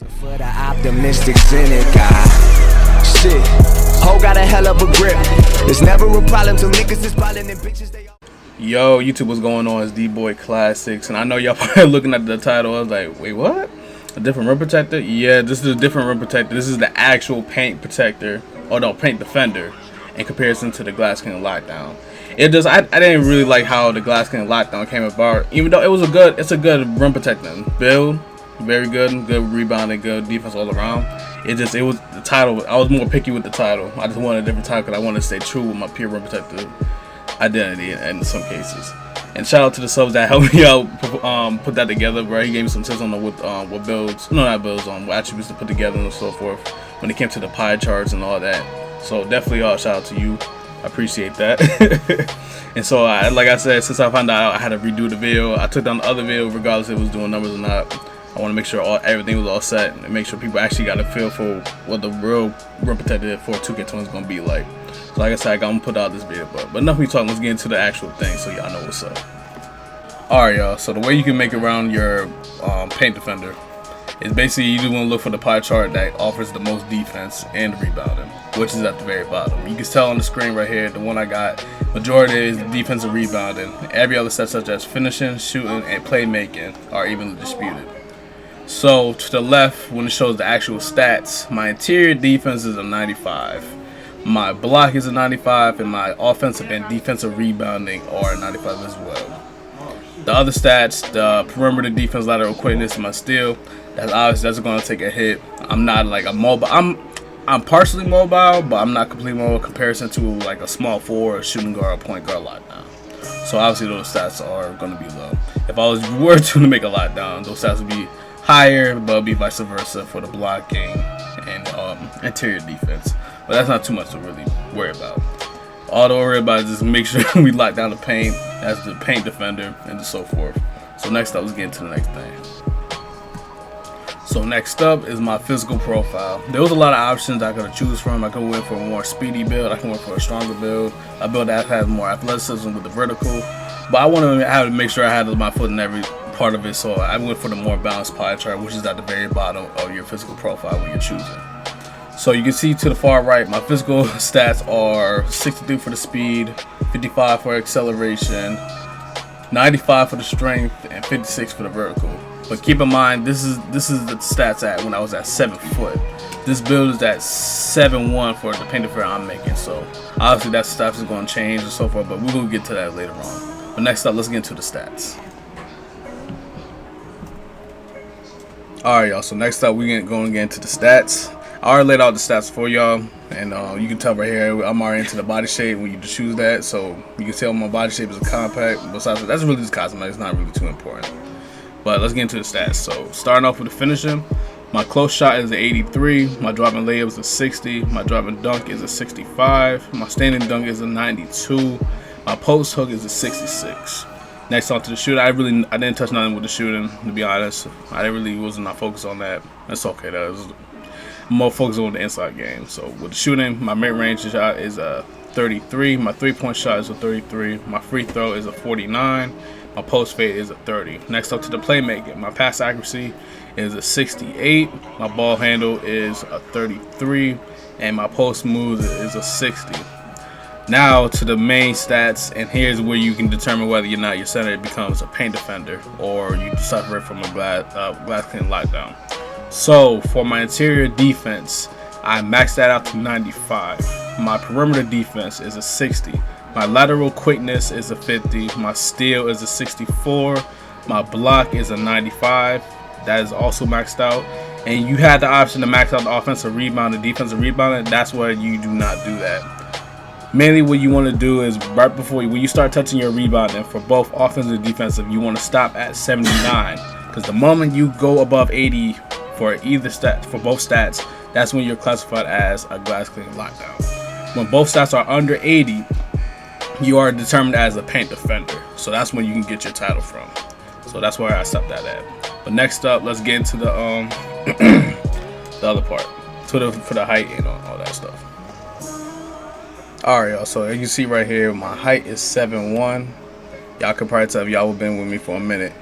For the optimistic cynic, shit, ho got a hell of a grip. There's never a problem till niggas is ballin' and bitches they all. Yo, YouTube, what's going on? It's D-Boy Classics, and I know y'all probably looking at the title. I was like, wait, what? A different rim protector? Yeah, this is a different rim protector. This is the actual paint protector, or no, paint defender, in comparison to the Glass King Lockdown. I didn't really like how the Glass King Lockdown came about, even though it's a good rim protecting build. Very good rebounding, good defense all around. It was the title. I was more picky with the title. I just wanted a different title because I wanted to stay true with my pure rim protector identity in some cases. And shout out to the subs that helped me out put that together, bro. He gave me some tips on what builds, no, not builds, what attributes to put together and so forth when it came to the pie charts and all that. So definitely shout out to you. I appreciate that. And so like I said, since I found out I had to redo the video, I took down the other video regardless if it was doing numbers or not. I want to make sure everything was all set and make sure people actually got a feel for what the real rim protector for 2K20 is going to be like. So like I said, I'm going to put out this video. But enough of me talking, let's get into the actual thing so y'all know what's up. Alright, y'all. So the way you can make around your paint defender is basically you just want to look for the pie chart that offers the most defense and rebounding, which is at the very bottom. You can tell on the screen right here, the one I got, majority is defensive rebounding. Every other set such as finishing, shooting, and playmaking are evenly disputed. So to the left, when it shows the actual stats, my interior defense is a 95, my block is a 95, and my offensive and defensive rebounding are a 95 as well. The other stats, the perimeter defense, lateral quickness, and my steal, that's going to take a hit. I'm not like a mobile. I'm partially mobile, but I'm not completely mobile in comparison to like a small forward, a shooting guard, or point guard lockdown. So obviously those stats are going to be low. If I were to make a lockdown, those stats would be higher, but it'll be vice versa for the blocking and interior defense. But that's not too much to really worry about. All to worry about is just make sure we lock down the paint as the paint defender and so forth. So next up, let's get into the next thing. So next up is my physical profile. There was a lot of options I could have choose from. I could have went for a more speedy build. I could went for a stronger build. A build that has more athleticism with the vertical. But I want to have to make sure I had my foot in every part of it, so I went for the more balanced pie chart, which is at the very bottom of your physical profile when you're choosing. So you can see to the far right, my physical stats are 63 for the speed, 55 for acceleration, 95 for the strength, and 56 for the vertical. But keep in mind, this is the stats at when I was at 7 foot. This build is at 7'1" for the paint defender I'm making. So obviously that stuff is going to change and so forth, but we're going to get to that later on. But next up, let's get into the stats. Alright, y'all, so next up we're going to get into the stats. I already laid out the stats for y'all, and you can tell right here I'm already into the body shape when you choose that, so you can tell my body shape is a compact. Besides, that's really just cosmetic, it's not really too important. But let's get into the stats. So starting off with the finishing, my close shot is an 83, my driving layup is a 60, my driving dunk is a 65, my standing dunk is a 92, my post hook is a 66. Next on to the shooting, I didn't touch nothing with the shooting, to be honest. I was not focused on that. That's okay though. I'm more focused on the inside game. So with the shooting, my mid-range shot is a 33, my three-point shot is a 33, my free throw is a 49, my post fade is a 30. Next up to the playmaking, my pass accuracy is a 68, my ball handle is a 33, and my post move is a 60. Now to the main stats, and here's where you can determine whether or not your center becomes a paint defender or you suffer from a glass king lockdown. So for my interior defense, I maxed that out to 95. My perimeter defense is a 60. My lateral quickness is a 50. My steal is a 64. My block is a 95. That is also maxed out. And you had the option to max out the offensive rebound and defensive rebound. That's where you do not do that. Mainly what you want to do is right before when you start touching your rebounding for both offensive and defensive, you want to stop at 79, because the moment you go above 80 for either stat, for both stats, that's when you're classified as a glass clean lockdown. When both stats are under 80, you are determined as a paint defender. So that's when you can get your title from. So that's where I stopped that at. But next up, let's get into the the other part, for the height and all that stuff. Alright, y'all, so as you can see right here, my height is 7'1". Y'all can probably tell if y'all have been with me for a minute.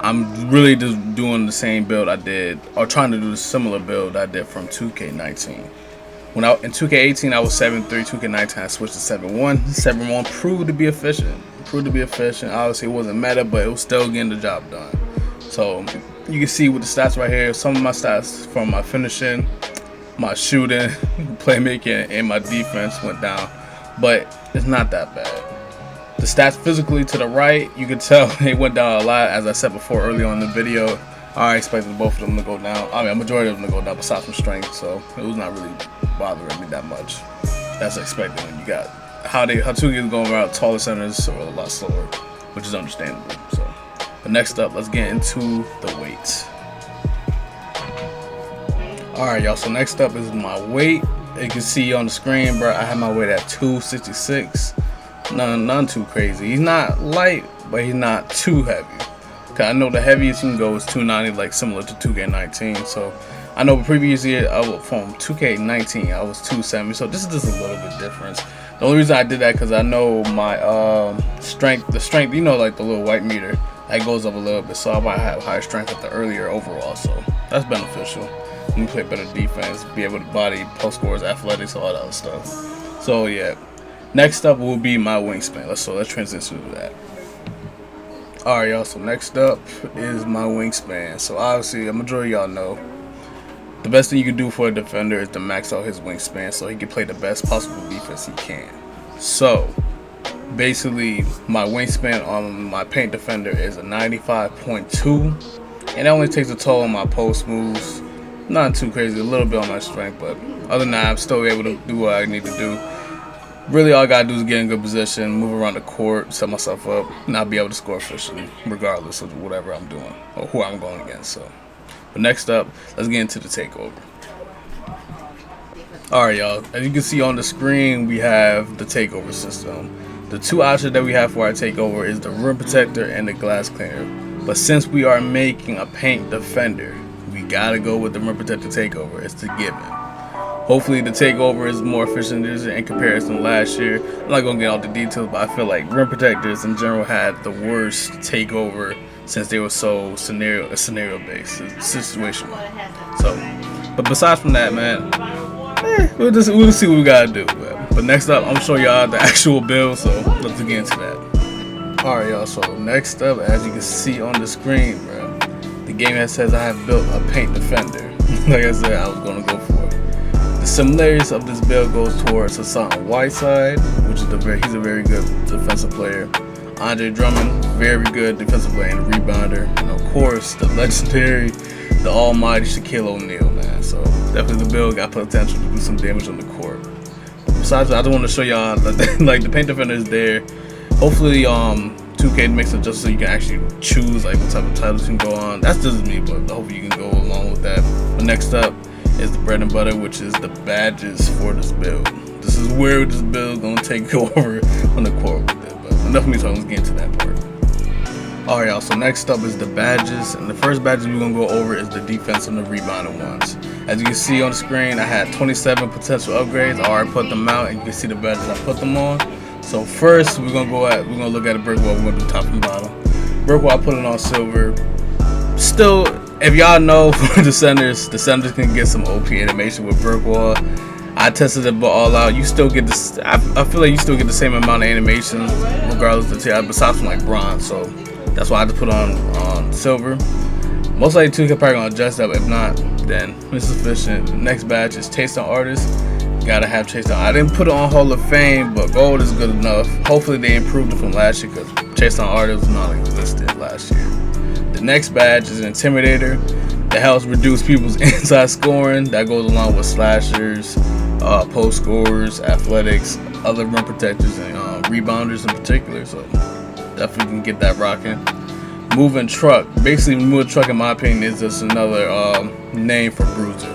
I'm really just doing the same build I did, or trying to do the similar build I did from 2K19. In 2K18 I was 7-3, 2K19 I switched to 7-1. 7-1 proved to be efficient. Obviously it wasn't meta, but it was still getting the job done. So you can see with the stats right here, some of my stats from my finishing, my shooting, playmaking, and my defense went down, but it's not that bad. The stats physically to the right, you can tell they went down a lot. As I said before earlier on in the video, I expected both of them to go down. I mean, a majority of them to go down besides from strength, so it was not really bothering me that much. That's expected when you got how 2K is going around taller centers or a lot slower, which is understandable. So, but next up, let's get into the weights. Alright, y'all, so next up is my weight. You can see on the screen, bro, I have my weight at 266. None too crazy. He's not light, but he's not too heavy. Cause I know the heaviest you can go is 290, like similar to 2K19. So I know previous year from 2K19 I was 270. So this is just a little bit difference. The only reason I did that because I know my strength, you know, like the little white meter, that goes up a little bit. So I might have higher strength at the earlier overall. So that's beneficial. You play better defense, be able to body, post scores, athletics, all that other stuff. So yeah. Next up will be my wingspan. Let's transition to that. Alright, y'all, so next up is my wingspan. So obviously, a majority of y'all know the best thing you can do for a defender is to max out his wingspan so he can play the best possible defense he can. So basically, my wingspan on my paint defender is a 95.2, and that only takes a toll on my post moves. Not too crazy, a little bit on my strength, but other than that, I'm still able to do what I need to do. Really, all I gotta do is get in good position, move around the court, set myself up, and I'll be able to score efficiently, regardless of whatever I'm doing or who I'm going against. So, but next up, let's get into the takeover. Alright, y'all, as you can see on the screen, we have the takeover system. The two options that we have for our takeover is the rim protector and the glass cleaner. But since we are making a paint defender, we gotta go with the rim protector takeover. It's the given. Hopefully the takeover is more efficient in comparison to last year. I'm not gonna get all the details, but I feel like rim protectors in general had the worst takeover since they were so scenario based, situational. So, but besides from that, man, we'll see what we gotta do. But next up, I'm gonna show y'all the actual build. So let's get into that. All right, y'all. So next up, as you can see on the screen, bro, the game that says I have built a paint defender. Like I said, I was gonna go for it. The similarities of this build goes towards Hassan Whiteside, which is he's a very good defensive player. Andre Drummond, very good defensive player and rebounder. And of course, the legendary, the almighty Shaquille O'Neal, man. So definitely the build got potential to do some damage on the court. Besides that, I just want to show y'all that like the paint defender is there. Hopefully 2K makes it just so you can actually choose like what type of titles you can go on. That's just me, but hopefully you can go along with that. But next up is the bread and butter, which is the badges for this build. This is where this build gonna take over on the court with it. But enough of me talking, let's get into that part. Alright, y'all, so next up is the badges, and the first badges we're gonna go over is the defense and the rebounding ones. As you can see on the screen, I had 27 potential upgrades. I already put them out, and you can see the badges I put them on. So first we're gonna look at a brick wall. We're gonna do top and bottom. Brick wall, I put it on silver. Still, if y'all know, the centers can get some OP animation with brick wall. I tested it all out. You still get this. I feel like you still get the same amount of animations regardless of the tier, besides from like bronze. So that's why I had to put on silver. Most likely 2K probably gonna adjust that. But if not, then it's sufficient. The next badge is Chase Down Artist. Gotta have Chase Down. I didn't put it on Hall of Fame, but gold is good enough. Hopefully they improved it from last year because Chase Down Artist was not existed last year. The next badge is an Intimidator that helps reduce people's inside scoring. That goes along with slashers, post scorers, athletics, other rim protectors, and rebounders in particular. So definitely can get that rocking. Moving Truck. Basically, Moving Truck, in my opinion, is just another name for Bruiser.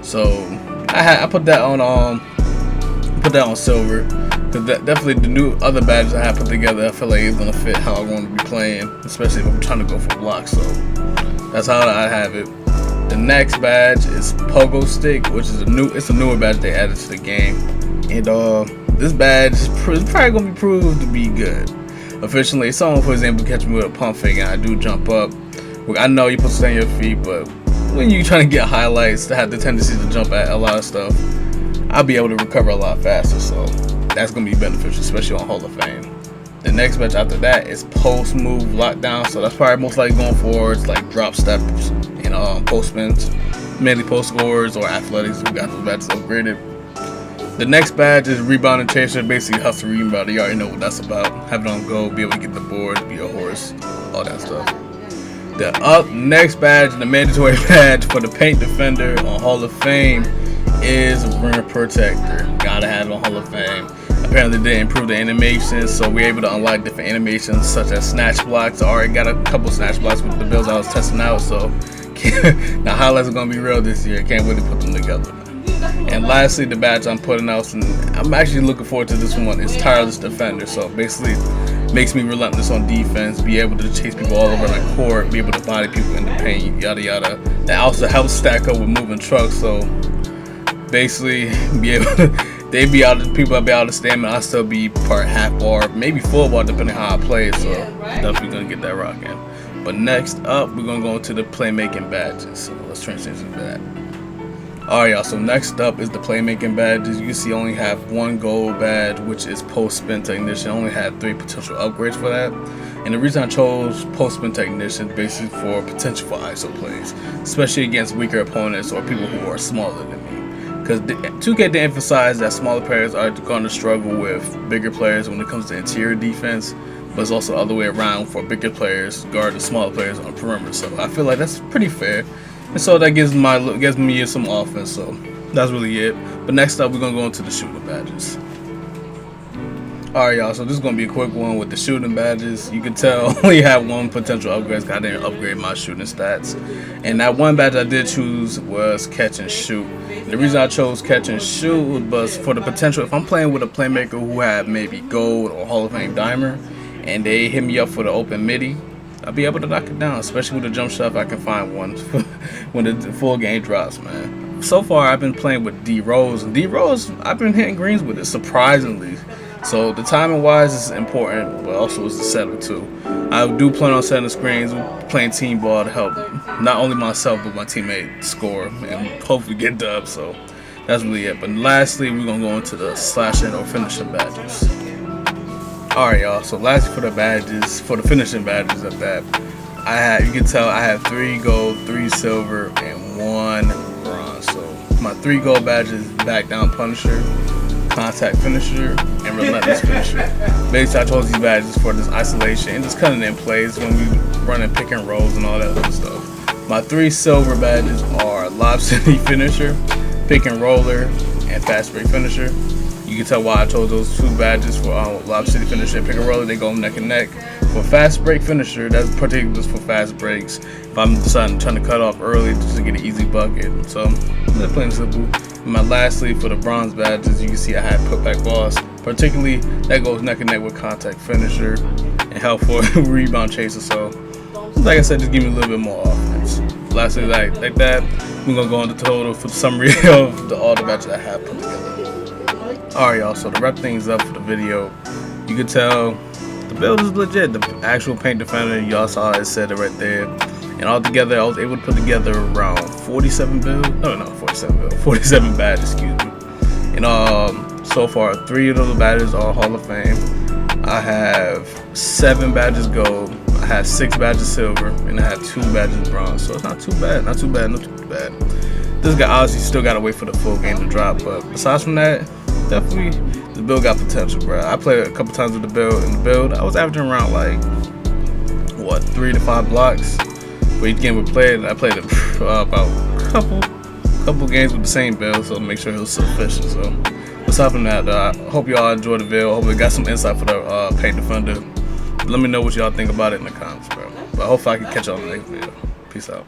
So I put that on silver. Cause definitely the new other badges I have put together, I feel like it's gonna fit how I want to be playing, especially if I'm trying to go for blocks. So that's how I have it. The next badge is Pogo Stick, which is a newer badge they added to the game, and this badge is probably gonna be proved to be good. Efficiently, someone for example catch me with a pump fake and I do jump up, I know you're supposed to stay on your feet, but when you're trying to get highlights that have the tendency to jump at a lot of stuff, I'll be able to recover a lot faster. So that's going to be beneficial, especially on Hall of Fame. The next batch after that is post move lockdown. So that's probably most likely going forwards, like drop steps and post spins, mainly post scores or athletics. We got those batches upgraded. The next badge is rebound and chaser, basically hustle rebound. You already know what that's about. Have it on go, be able to get the board, be a horse, all that stuff. The next badge, the mandatory badge for the paint defender on Hall of Fame is rim protector. Gotta have it on Hall of Fame. Apparently they improve the animations, so we're able to unlock different animations such as snatch blocks. I already got a couple snatch blocks with the builds I was testing out, so the highlights are gonna be real this year. Can't wait to put them together. And lastly, the badge I'm putting out, and I'm actually looking forward to this one, is tireless defender. So basically makes me relentless on defense, be able to chase people all over the court, be able to body people in the paint, yada yada. That also helps stack up with moving trucks, so basically be able to people will be out of stamina. I'll still be part half bar, maybe full bar depending how I play, so definitely gonna get that rocking. But next up, we're gonna go into the playmaking badges. So let's transition to that. Alright y'all, so next up is the playmaking badges. You can see I only have one gold badge, which is post spin technician. I only had 3 potential upgrades for that. And the reason I chose post spin technician is basically for potential for ISO plays, especially against weaker opponents or people who are smaller than me. Because 2K did emphasize that smaller players are going to struggle with bigger players when it comes to interior defense, but it's also the other way around for bigger players guard the smaller players on the perimeter. So I feel like that's pretty fair. And so that gives me some offense, so that's really it. But next up, we're going to go into the shooting badges. Alright y'all, so this is going to be a quick one with the shooting badges. You can tell I only have 1 potential upgrade because I didn't upgrade my shooting stats. And that one badge I did choose was catch and shoot. The reason I chose catch and shoot was for the potential, if I'm playing with a playmaker who had maybe gold or Hall of Fame dimer, and they hit me up for the open midi, I'll be able to knock it down, especially with a jump shot if I can find one when the full game drops, man. So far, I've been playing with D-Rose. And D-Rose, I've been hitting greens with it, surprisingly. So the timing-wise is important, but also it's the setup, too. I do plan on setting screens, playing team ball to help not only myself, but my teammate score and hopefully get dubs. So that's really it. But lastly, we're going to go into the slashing or finishing badges. Alright y'all, so lastly for the badges, for the finishing badges of that, you can tell I have 3 gold, 3 silver, and 1 bronze. So my 3 gold badges: back down punisher, contact finisher, and relentless finisher. Basically I chose these badges for this isolation and just cutting in plays when we running pick and rolls and all that other stuff. My 3 silver badges are Lob City finisher, pick and roller, and fast break finisher. You can tell why I chose those 2 badges for Lob City finisher and pick and roller. They go neck and neck. For fast break finisher, that's particularly just for fast breaks. If I'm trying to cut off early just to get an easy bucket. So that's plain and simple. And my lastly for the bronze badges, you can see I had putback boss. Particularly that goes neck and neck with contact finisher and help for rebound chaser. So like I said, just give me a little bit more offense. Lastly, like that, we're gonna go into total for the summary of all the badges I have put together. Alright y'all, so to wrap things up for the video, you can tell the build is legit. The actual paint defender, y'all saw it, said it right there. And all together, I was able to put together around 47 badges, excuse me. And so far, 3 of those badges are Hall of Fame. I have 7 badges gold, I have 6 badges silver, and I have 2 badges bronze. So it's not too bad, not too bad. This guy obviously still gotta wait for the full game to drop, but besides from that, definitely the build got potential, bro. I played a couple times with the build. In the build, I was averaging around like 3 to 5 blocks for each game we played. I played about a couple games with the same build, so make sure it was sufficient. So aside from that, I hope y'all enjoyed the video. Hopefully got some insight for the paint defender. Let me know what y'all think about it in the comments, bro. But hopefully I can catch y'all in the next video. Peace out.